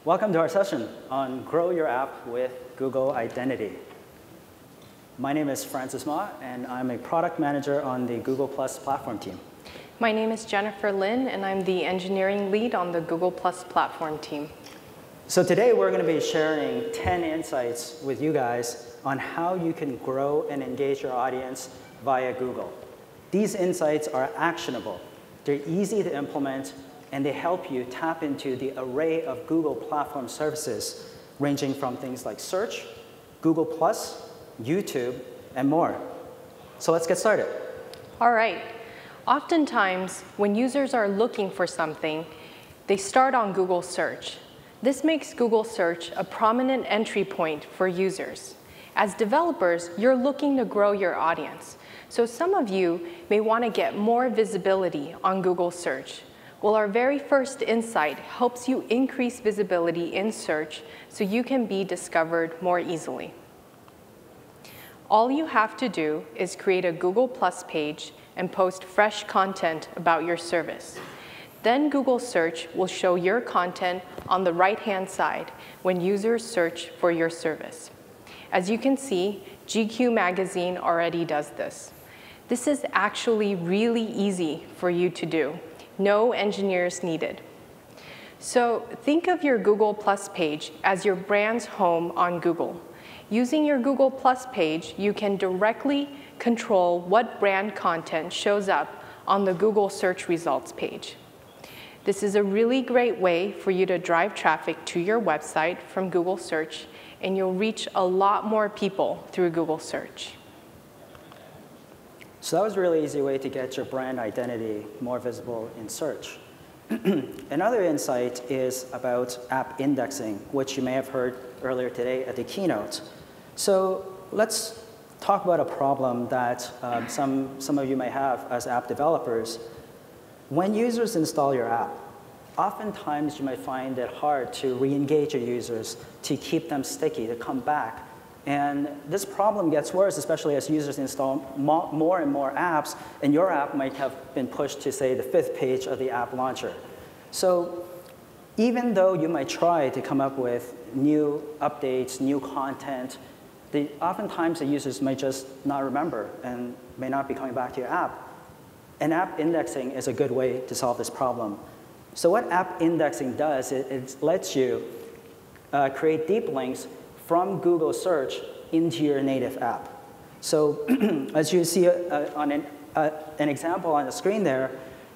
Welcome to our session on Grow Your App with Google Identity. My name is Francis Ma, and I'm a product manager on the Google Plus platform team. My name is Jennifer Lin, and I'm the engineering lead on the Google Plus platform team. So today we're going to be sharing 10 insights with you guys on how you can grow and engage your audience via Google. These insights are actionable. They're easy to implement, and they help you tap into the array of Google platform services, ranging from things like search, Google+, YouTube, and more. So let's get started. All right. Oftentimes, when users are looking for something, they start on Google Search. This makes Google Search a prominent entry point for users. As developers, you're looking to grow your audience. So some of you may want to get more visibility on Google Search. Well, our very first insight helps you increase visibility in search so you can be discovered more easily. All you have to do is create a Google Plus page and post fresh content about your service. Then Google Search will show your content on the right-hand side when users search for your service. As you can see, GQ magazine already does this. This is actually really easy for you to do. No engineers needed. So think of your Google Plus page as your brand's home on Google. Using your Google Plus page, you can directly control what brand content shows up on the Google search results page. This is a really great way for you to drive traffic to your website from Google Search, and you'll reach a lot more people through Google Search. So that was a really easy way to get your brand identity more visible in search. Another insight is about app indexing, which you may have heard earlier today at the keynote. So let's talk about a problem that some of you may have as app developers. When users install your app, oftentimes you might find it hard to re-engage your users, to keep them sticky, to come back. And this problem gets worse, especially as users install more and more apps, and your app might have been pushed to, say, the 5th page of the app launcher. So even though you might try to come up with new updates, new content, oftentimes the users might just not remember and may not be coming back to your app. And app indexing is a good way to solve this problem. So what app indexing does, it lets you create deep links from Google Search into your native app. So as you see on an example on the screen there,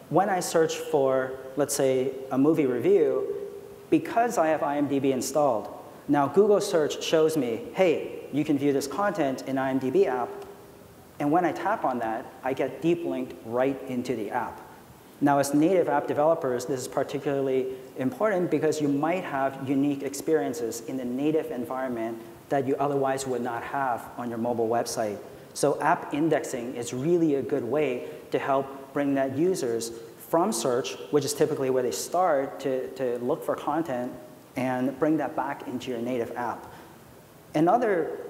when I search for, let's say, a movie review, because I have IMDb installed, now Google Search shows me, hey, you can view this content in IMDb app. And when I tap on that, I get deep linked right into the app. Now, as native app developers, this is particularly important because you might have unique experiences in the native environment that you otherwise would not have on your mobile website. So app indexing is really a good way to help bring that users from search, which is typically where they start to look for content, and bring that back into your native app. Another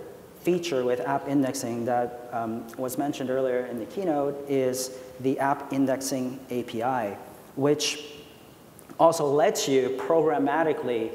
feature with app indexing that was mentioned earlier in the keynote is the App Indexing API, which also lets you programmatically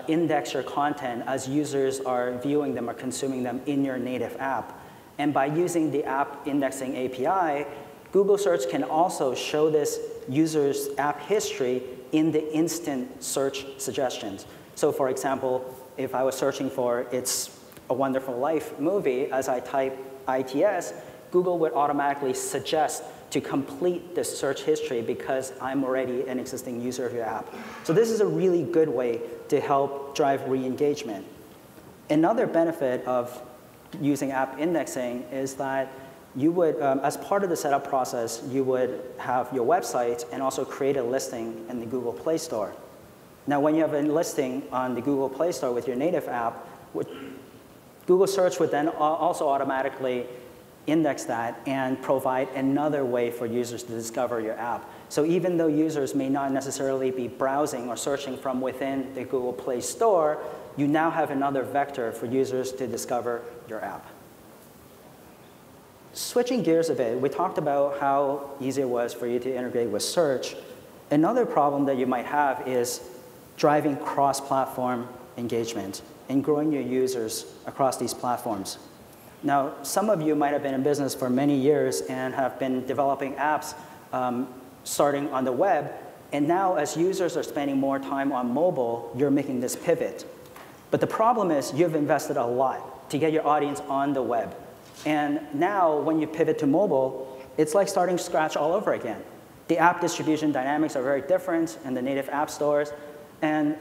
index your content as users are viewing them or consuming them in your native app. And by using the App Indexing API, Google Search can also show this user's app history in the instant search suggestions. So for example, if I was searching for It's a Wonderful Life movie, as I type ITS, Google would automatically suggest to complete this search history because I'm already an existing user of your app. So this is a really good way to help drive re-engagement. Another benefit of using app indexing is that you would, as part of the setup process, you would have your website and also create a listing in the Google Play Store. Now, when you have a listing on the Google Play Store with your native app, Google Search would then also automatically index that and provide another way for users to discover your app. So even though users may not necessarily be browsing or searching from within the Google Play Store, you now have another vector for users to discover your app. Switching gears a bit, we talked about how easy it was for you to integrate with search. Another problem that you might have is driving cross-platform engagement and growing your users across these platforms. Now, some of you might have been in business for many years and have been developing apps starting on the web, and now as users are spending more time on mobile, you're making this pivot. But the problem is you've invested a lot to get your audience on the web. And now when you pivot to mobile, it's like starting scratch all over again. The app distribution dynamics are very different in the native app stores, and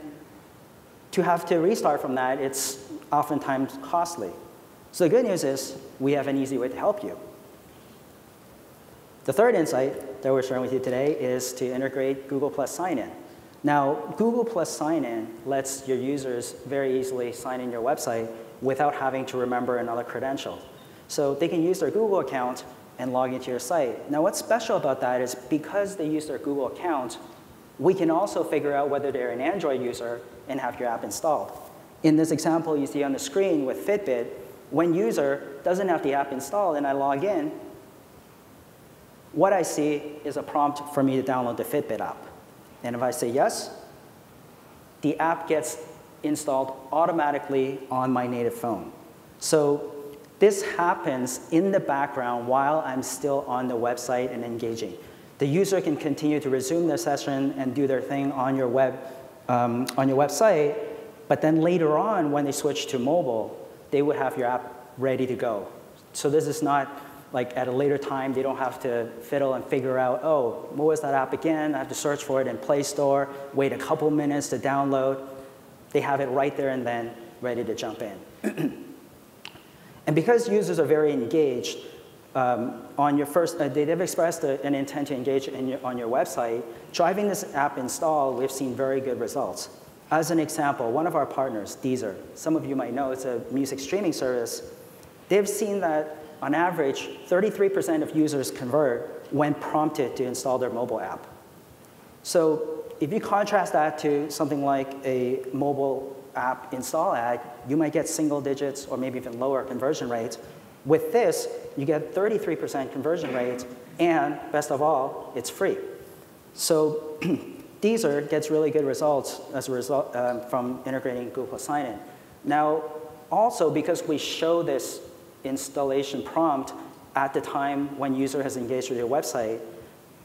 to have to restart from that, it's oftentimes costly. So the good news is we have an easy way to help you. The third insight that we're sharing with you today is to integrate Google Plus Sign-In. Now, Google Plus Sign-In lets your users very easily sign in your website without having to remember another credential. So they can use their Google account and log into your site. Now, what's special about that is because they use their Google account, we can also figure out whether they're an Android user and have your app installed. In this example you see on the screen with Fitbit, when user doesn't have the app installed and I log in, what I see is a prompt for me to download the Fitbit app. And if I say yes, the app gets installed automatically on my native phone. So this happens in the background while I'm still on the website and engaging. The user can continue to resume their session and do their thing on your website, but then later on, when they switch to mobile, they would have your app ready to go. So this is not like at a later time, they don't have to fiddle and figure out, oh, what was that app again? I have to search for it in Play Store, wait a couple minutes to download. They have it right there and then, ready to jump in. And because users are very engaged, on your first, they've expressed an intent to engage on your website, driving this app install, we've seen very good results. As an example, one of our partners, Deezer, some of you might know, it's a music streaming service. They've seen that on average, 33% of users convert when prompted to install their mobile app. So if you contrast that to something like a mobile app install ad, you might get single digits or maybe even lower conversion rates. With this, you get 33% conversion rates, and best of all, it's free. So Deezer gets really good results as a result from integrating Google Sign-In. Now, also because we show this installation prompt at the time when user has engaged with your website,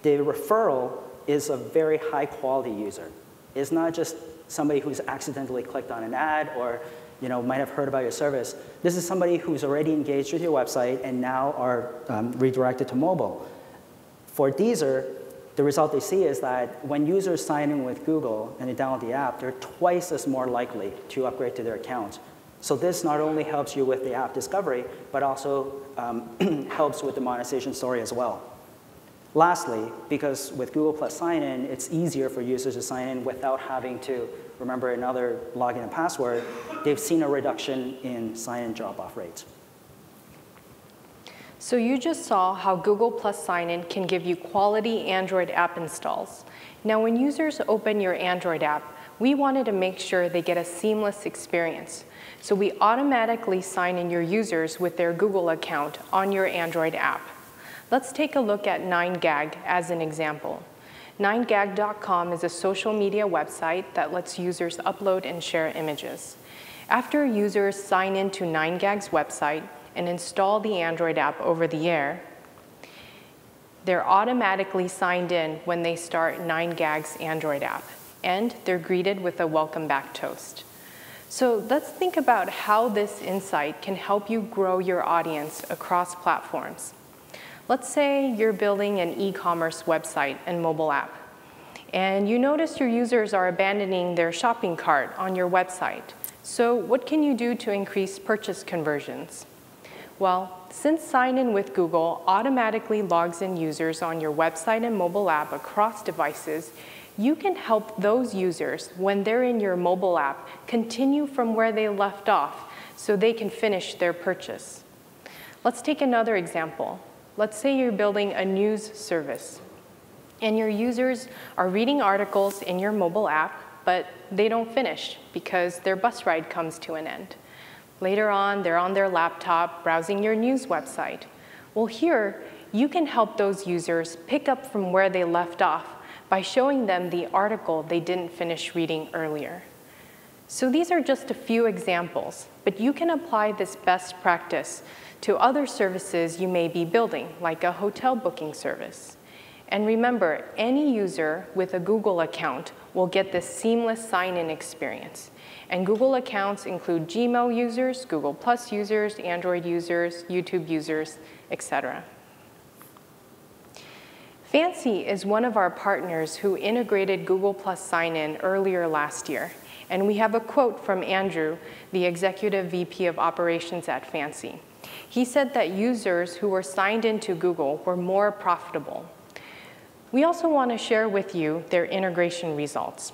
the referral is a very high quality user. It's not just somebody who's accidentally clicked on an ad or might have heard about your service. This is somebody who's already engaged with your website and now are redirected to mobile. For Deezer, the result they see is that when users sign in with Google and they download the app, they're twice as more likely to upgrade to their account. So this not only helps you with the app discovery, but also helps with the monetization story as well. Lastly, because with Google Plus Sign-In, it's easier for users to sign in without having to remember another login and password, they've seen a reduction in sign-in drop-off rates. So you just saw how Google Plus Sign-In can give you quality Android app installs. Now, when users open your Android app, we wanted to make sure they get a seamless experience. So we automatically sign in your users with their Google account on your Android app. Let's take a look at 9gag as an example. 9gag.com is a social media website that lets users upload and share images. After users sign into 9gag's website and install the Android app over the air, they're automatically signed in when they start 9gag's Android app, and they're greeted with a welcome back toast. So let's think about how this insight can help you grow your audience across platforms. Let's say you're building an e-commerce website and mobile app, and you notice your users are abandoning their shopping cart on your website. So what can you do to increase purchase conversions? Well, since sign-in with Google automatically logs in users on your website and mobile app across devices, you can help those users, when they're in your mobile app, continue from where they left off so they can finish their purchase. Let's take another example. Let's say you're building a news service, and your users are reading articles in your mobile app, but they don't finish because their bus ride comes to an end. Later on, they're on their laptop browsing your news website. Well, here, you can help those users pick up from where they left off by showing them the article they didn't finish reading earlier. So these are just a few examples, but you can apply this best practice to other services you may be building, like a hotel booking service. And remember, any user with a Google account will get this seamless sign-in experience. And Google accounts include Gmail users, Google Plus users, Android users, YouTube users, etc. Fancy is one of our partners who integrated Google Plus sign-in earlier last year. And we have a quote from Andrew, the Executive VP of Operations at Fancy. He said that users who were signed into Google were more profitable. We also want to share with you their integration results.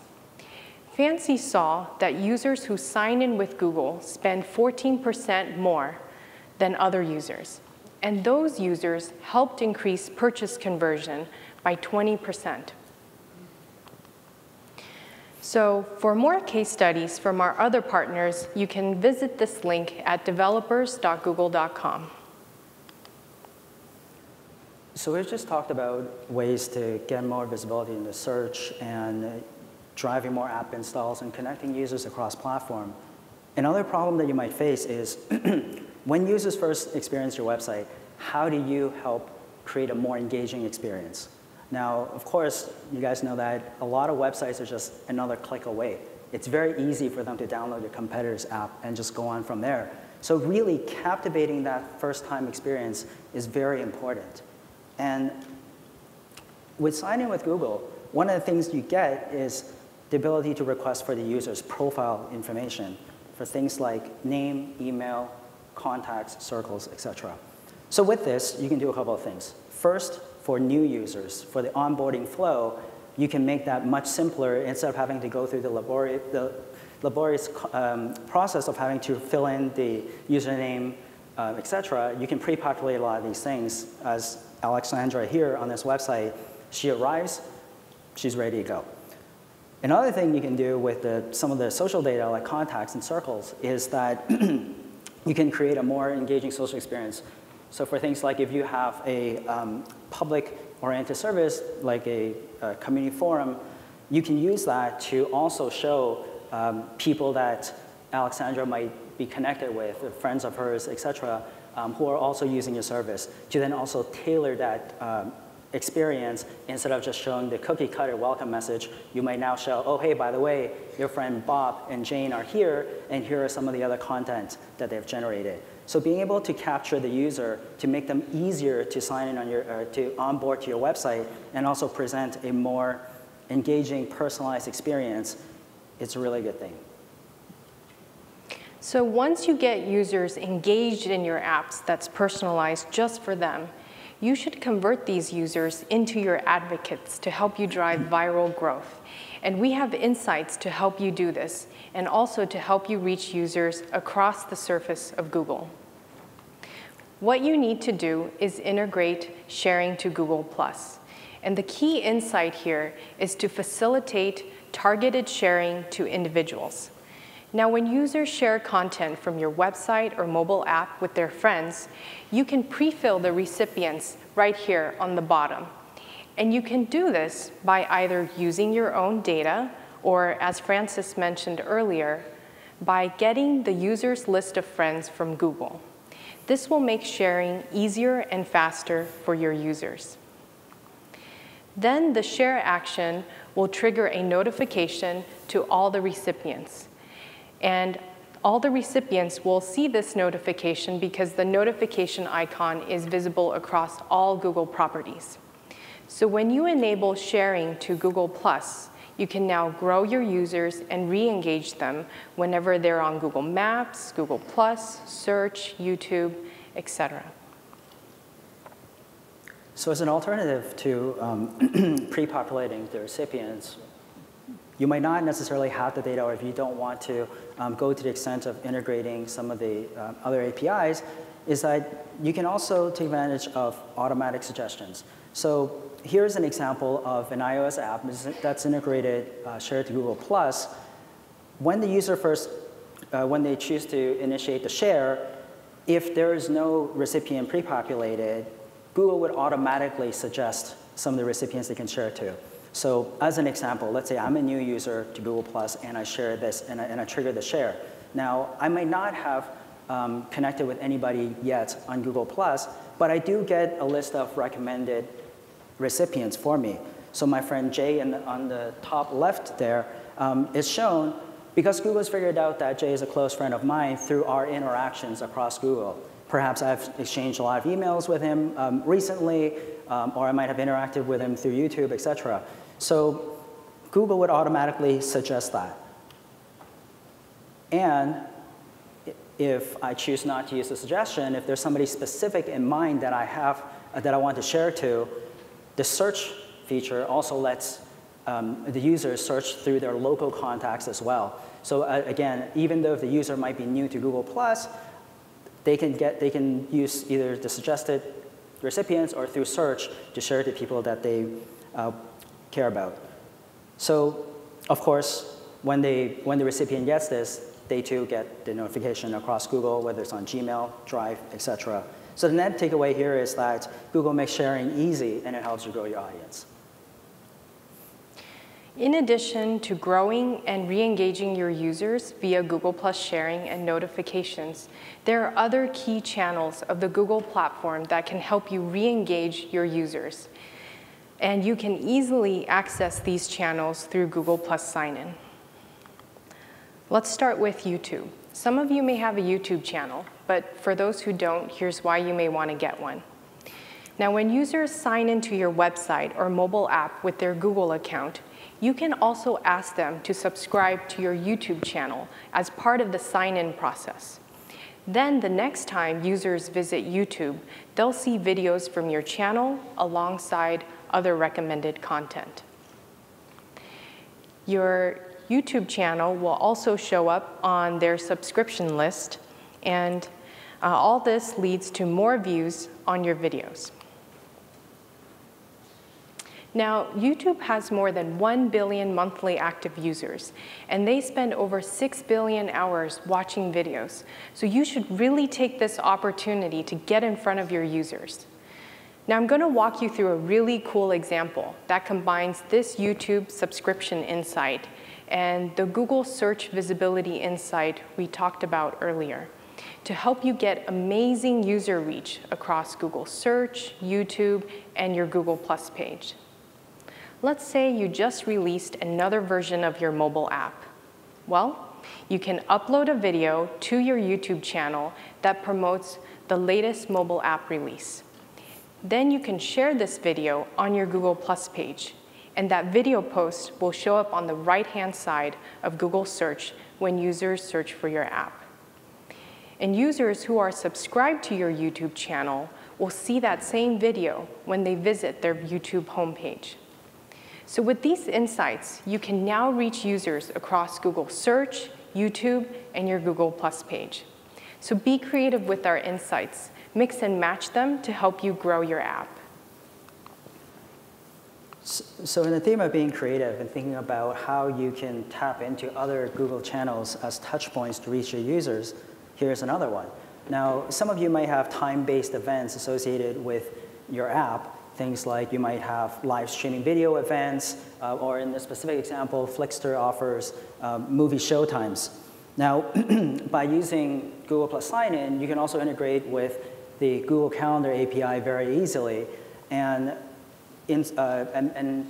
Fancy saw that users who sign in with Google spend 14% more than other users. And those users helped increase purchase conversion by 20%. So for more case studies from our other partners, you can visit this link at developers.google.com. So we've just talked about ways to get more visibility in the search and driving more app installs and connecting users across platform. Another problem that you might face is when users first experience your website, how do you help create a more engaging experience? Now, of course, you guys know that a lot of websites are just another click away. It's very easy for them to download your competitor's app and just go on from there. So really captivating that first-time experience is very important. And with signing with Google, one of the things you get is the ability to request for the user's profile information for things like name, email, contacts, circles, etc. So with this, you can do a couple of things. First, for new users, for the onboarding flow, you can make that much simpler instead of having to go through the laborious process of having to fill in the username, etc. You can pre-populate a lot of these things. As Alexandra here on this website, she arrives, she's ready to go. Another thing you can do with some of the social data, like contacts and circles, is that you can create a more engaging social experience. So for things like if you have a public-oriented service, like a community forum, you can use that to also show people that Alexandra might be connected with, friends of hers, et cetera, who are also using your service, to then also tailor that experience. Instead of just showing the cookie-cutter welcome message, you might now show, oh, hey, by the way, your friend Bob and Jane are here, and here are some of the other content that they've generated. So being able to capture the user to make them easier to sign in on to onboard to your website and also present a more engaging, personalized experience, it's a really good thing. So once you get users engaged in your apps that's personalized just for them, you should convert these users into your advocates to help you drive viral growth. And we have insights to help you do this, and also to help you reach users across the surface of Google. What you need to do is integrate sharing to Google+. And the key insight here is to facilitate targeted sharing to individuals. Now, when users share content from your website or mobile app with their friends, you can pre-fill the recipients right here on the bottom. And you can do this by either using your own data or, as Francis mentioned earlier, by getting the user's list of friends from Google. This will make sharing easier and faster for your users. Then the share action will trigger a notification to all the recipients. And all the recipients will see this notification because the notification icon is visible across all Google properties. So when you enable sharing to Google+, you can now grow your users and re-engage them whenever they're on Google Maps, Google+, Search, YouTube, etc. So as an alternative to pre-populating the recipients, you might not necessarily have the data, or if you don't want to go to the extent of integrating some of the other APIs, is that you can also take advantage of automatic suggestions. So here's an example of an iOS app that's integrated shared to Google+. When the user first, when they choose to initiate the share, if there is no recipient pre-populated, Google would automatically suggest some of the recipients they can share to. So as an example, let's say I'm a new user to Google Plus and I share this and I trigger the share. Now, I might not have connected with anybody yet on Google Plus, but I do get a list of recommended recipients for me. So my friend Jay on the top left there is shown because Google's figured out that Jay is a close friend of mine through our interactions across Google. Perhaps I've exchanged a lot of emails with him recently, or I might have interacted with him through YouTube, et cetera. So Google would automatically suggest that. And if I choose not to use the suggestion, if there's somebody specific in mind that I have, that I want to share to, the search feature also lets the user search through their local contacts as well. So again, even though if the user might be new to Google+, they can use either the suggested recipients or through search to share to people that they care about. So of course, when the recipient gets this, they too get the notification across Google, whether it's on Gmail, Drive, et cetera. So the net takeaway here is that Google makes sharing easy and it helps you grow your audience. In addition to growing and re-engaging your users via Google Plus sharing and notifications, there are other key channels of the Google platform that can help you re-engage your users. And you can easily access these channels through Google Plus Sign-In. Let's start with YouTube. Some of you may have a YouTube channel, but for those who don't, here's why you may want to get one. Now, when users sign into your website or mobile app with their Google account, you can also ask them to subscribe to your YouTube channel as part of the sign-in process. Then the next time users visit YouTube, they'll see videos from your channel alongside other recommended content. Your YouTube channel will also show up on their subscription list, and all this leads to more views on your videos. Now, YouTube has more than 1 billion monthly active users, and they spend over 6 billion hours watching videos. So you should really take this opportunity to get in front of your users. Now, I'm going to walk you through a really cool example that combines this YouTube subscription insight and the Google Search Visibility Insight we talked about earlier to help you get amazing user reach across Google Search, YouTube, and your Google Plus page. Let's say you just released another version of your mobile app. Well, you can upload a video to your YouTube channel that promotes the latest mobile app release. Then you can share this video on your Google Plus page, and that video post will show up on the right-hand side of Google Search when users search for your app. And users who are subscribed to your YouTube channel will see that same video when they visit their YouTube homepage. So with these insights, you can now reach users across Google Search, YouTube, and your Google Plus page. So be creative with our insights. Mix and match them to help you grow your app. So in the theme of being creative and thinking about how you can tap into other Google channels as touch points to reach your users, here's another one. Now, some of you might have time-based events associated with your app. Things like you might have live streaming video events, or in the specific example, Flickster offers movie showtimes. Now, by using Google Plus Sign-In, you can also integrate with the Google Calendar API very easily and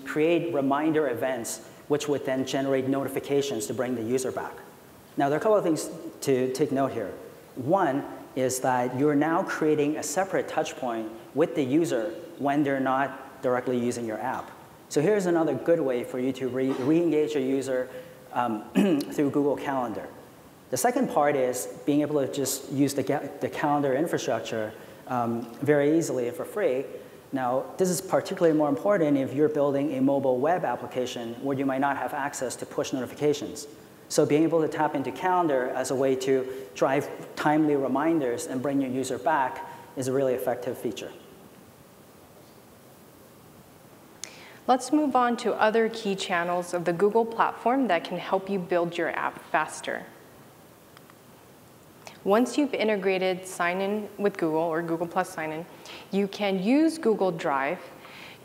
create reminder events, which would then generate notifications to bring the user back. Now, there are a couple of things to take note here. One is that you're now creating a separate touch point with the user when they're not directly using your app. So here's another good way for you to re-engage your user through Google Calendar. The second part is being able to just use the calendar infrastructure very easily and for free. Now, this is particularly more important if you're building a mobile web application where you might not have access to push notifications. So being able to tap into Calendar as a way to drive timely reminders and bring your user back is a really effective feature. Let's move on to other key channels of the Google platform that can help you build your app faster. Once you've integrated Sign-In with Google or Google Plus Sign-In, you can use Google Drive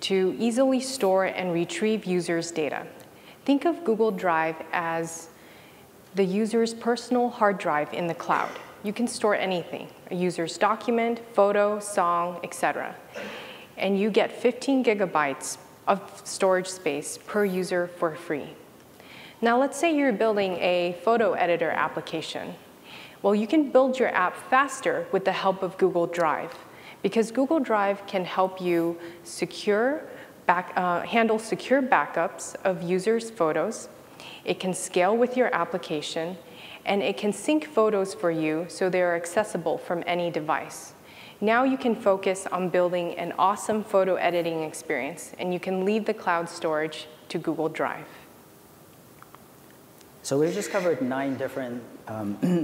to easily store and retrieve users' data. Think of Google Drive as the user's personal hard drive in the cloud. You can store anything, a user's document, photo, song, etc. And you get 15 gigabytes of storage space per user for free. Now let's say you're building a photo editor application. Well, you can build your app faster with the help of Google Drive, because Google Drive can help you handle secure backups of users' photos. It can scale with your application, and it can sync photos for you so they are accessible from any device. Now you can focus on building an awesome photo editing experience, and you can leave the cloud storage to Google Drive. So we've just covered 9 different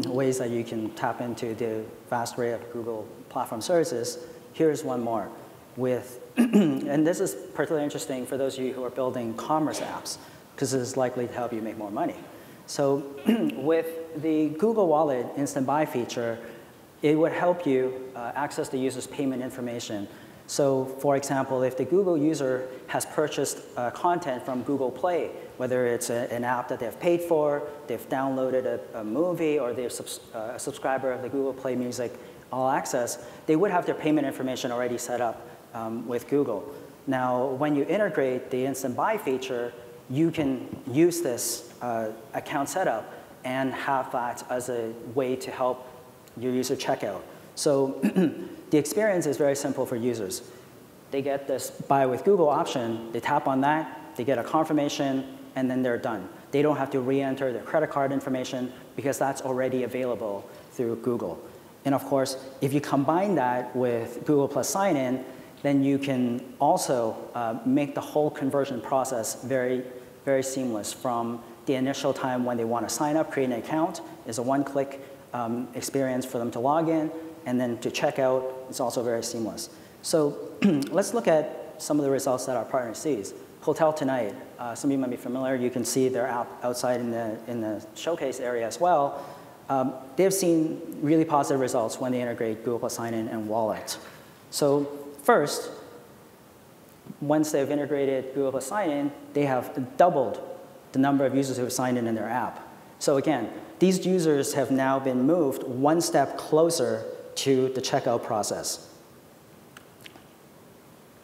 ways that you can tap into the vast array of Google platform services. Here's one more. And this is particularly interesting for those of you who are building commerce apps, because this is likely to help you make more money. So with the Google Wallet Instant Buy feature, it would help you access the user's payment information. So for example, if the Google user has purchased content from Google Play, whether it's an app that they've paid for, they've downloaded a movie, or they're a subscriber of the Google Play Music All Access, they would have their payment information already set up with Google. Now, when you integrate the Instant Buy feature, you can use this account setup and have that as a way to help your user checkout. So the experience is very simple for users. They get this Buy with Google option, they tap on that, they get a confirmation, and then they're done. They don't have to re-enter their credit card information because that's already available through Google. And of course, if you combine that with Google Plus Sign-In, then you can also make the whole conversion process very, very seamless. From the initial time when they want to sign up, create an account, is a one-click experience for them to log in, and then to check out, it's also very seamless. So let's look at some of the results that our partner sees. Hotel Tonight, some of you might be familiar. You can see their app outside in the showcase area as well. They've seen really positive results when they integrate Google Plus Sign-In and Wallet. So first, once they've integrated Google Plus Sign-In, they have doubled the number of users who have signed in their app. So again, these users have now been moved one step closer to the checkout process.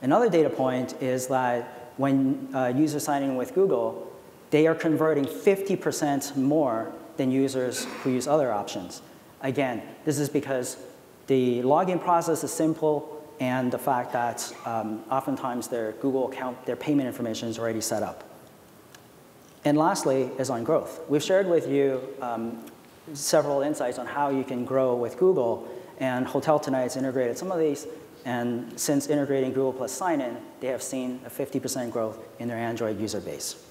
Another data point is that when users sign in with Google, they are converting 50% more than users who use other options. Again, this is because the login process is simple, and the fact that oftentimes their Google account, their payment information is already set up. And lastly is on growth. We've shared with you several insights on how you can grow with Google, and Hotel Tonight's integrated some of these. And since integrating Google Plus Sign-In, they have seen a 50% growth in their Android user base.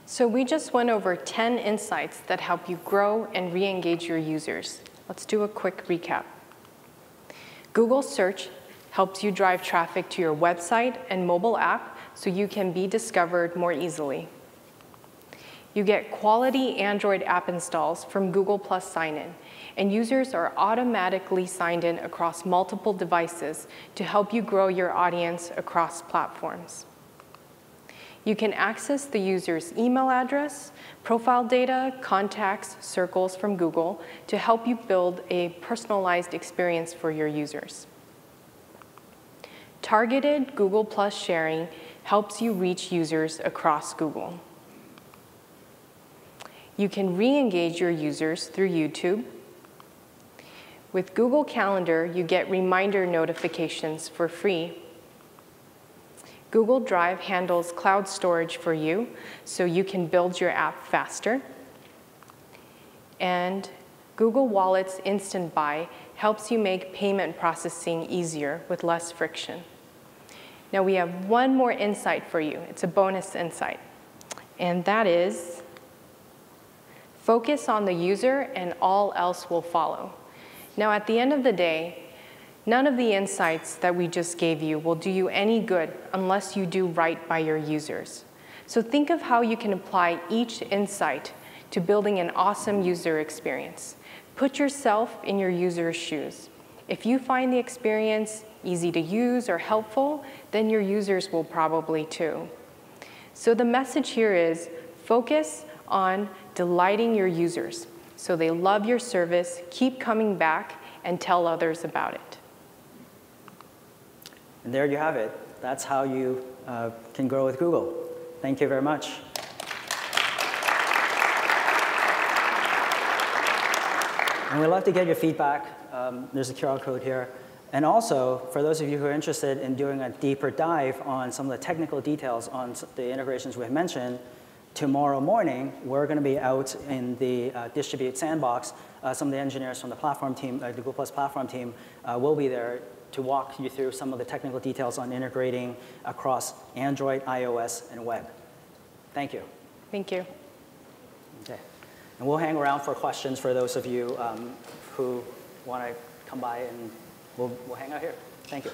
So we just went over 10 insights that help you grow and re-engage your users. Let's do a quick recap. Google Search helps you drive traffic to your website and mobile app so you can be discovered more easily. You get quality Android app installs from Google Plus Sign-In, and users are automatically signed in across multiple devices to help you grow your audience across platforms. You can access the user's email address, profile data, contacts, circles from Google to help you build a personalized experience for your users. Targeted Google Plus sharing helps you reach users across Google. You can re-engage your users through YouTube. With Google Calendar, you get reminder notifications for free. Google Drive handles cloud storage for you, so you can build your app faster. And Google Wallet's Instant Buy helps you make payment processing easier with less friction. Now we have one more insight for you. It's a bonus insight, and that is focus on the user and all else will follow. Now at the end of the day, none of the insights that we just gave you will do you any good unless you do right by your users. So think of how you can apply each insight to building an awesome user experience. Put yourself in your user's shoes. If you find the experience easy to use or helpful, then your users will probably too. So the message here is focus on delighting your users so they love your service, keep coming back, and tell others about it. And there you have it. That's how you can grow with Google. Thank you very much. And we'd love to get your feedback. There's a QR code here. And also, for those of you who are interested in doing a deeper dive on some of the technical details on the integrations we've mentioned, tomorrow morning, we're going to be out in the Distribute Sandbox. Some of the engineers from the platform team, the Google Plus platform team, will be there to walk you through some of the technical details on integrating across Android, iOS, and web. Thank you. Thank you. Okay. And we'll hang around for questions for those of you who want to come by, and we'll hang out here. Thank you.